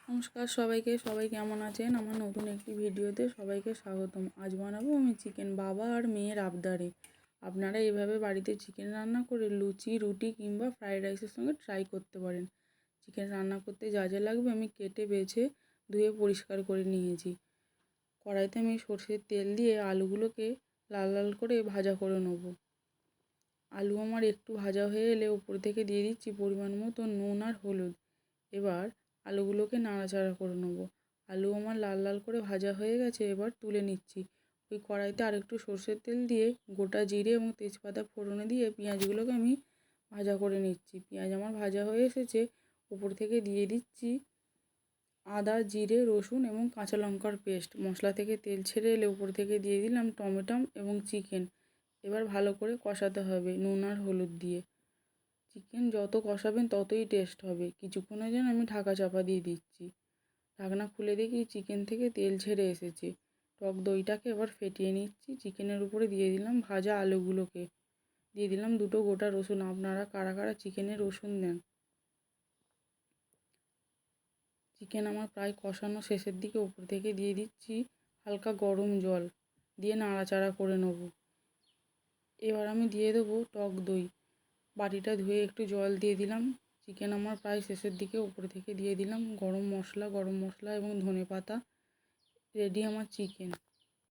নমস্কার সবাইকে, সবাই কেমন আছেন? আমার নতুন একটি ভিডিওতে সবাইকে স্বাগতম। আজ বানাবো আমি চিকেন, বাবা আর মেয়ের আবদারে। আপনারা এইভাবে বাড়িতে চিকেন রান্না করে লুচি, রুটি কিংবা ফ্রাইড রাইসের সঙ্গে ট্রাই করতে পারেন। চিকেন রান্না করতে যা যা লাগবে আমি কেটে বেছে ধুয়ে পরিষ্কার করে নিয়েছি। কড়াইতে আমি সরষের তেল দিয়ে আলুগুলোকে লাল লাল করে ভাজা করে নেব। আলু আমার একটু ভাজা হয়ে এলে উপর থেকে দিয়ে দিচ্ছি পরিমাণ মতো নুন আর হলুদ। এবার আলুগুলোকে নাড়াচাড়া করে নেবো। আলু আমার লাল লাল করে ভাজা হয়ে গেছে, এবার তুলে নিচ্ছি। ওই কড়াইতে আরেকটু সর্ষের তেল দিয়ে গোটা জিরে এবং তেজপাতা ফোড়নে দিয়ে পেঁয়াজগুলোকে আমি ভাজা করে নিচ্ছি। পেঁয়াজ আমার ভাজা হয়ে এসেছে, উপর থেকে দিয়ে দিচ্ছি আদা, জিরে, রসুন এবং কাঁচা লঙ্কার পেস্ট। মশলা থেকে তেল ছেড়ে এলে উপর থেকে দিয়ে দিলাম টমেটো এবং চিকেন। এবার ভালো করে কষাতে হবে নুন আর হলুদ দিয়ে। চিকেন যত কষাবেন ততই টেস্ট হবে। কিছুক্ষণের জন্য আমি ঢাকা চাপা দিয়ে দিচ্ছি। ঢাকনা খুলে দেখি চিকেন থেকে তেল ছেড়ে এসেছে। টক দইটাকে এবার ফেটিয়ে নিচ্ছি। চিকেনের উপরে দিয়ে দিলাম ভাজা আলুগুলোকে, দিয়ে দিলাম দুটো গোটা রসুন। আপনারা কারা কারা চিকেনে রসুন দেন? চিকেন আমার প্রায় কষানো শেষের দিকে, উপর থেকে দিয়ে দিচ্ছি হালকা গরম জল, দিয়ে নাড়াচাড়া করে নেব। এবার আমি দিয়ে দেবো টক দই। বাটিটা ধুয়ে একটু জল দিয়ে দিলাম। চিকেন আমার প্রায় শেষের দিকে, উপর থেকে দিয়ে দিলাম গরম মশলা এবং ধনেপাতা। রেডি আমার চিকেন।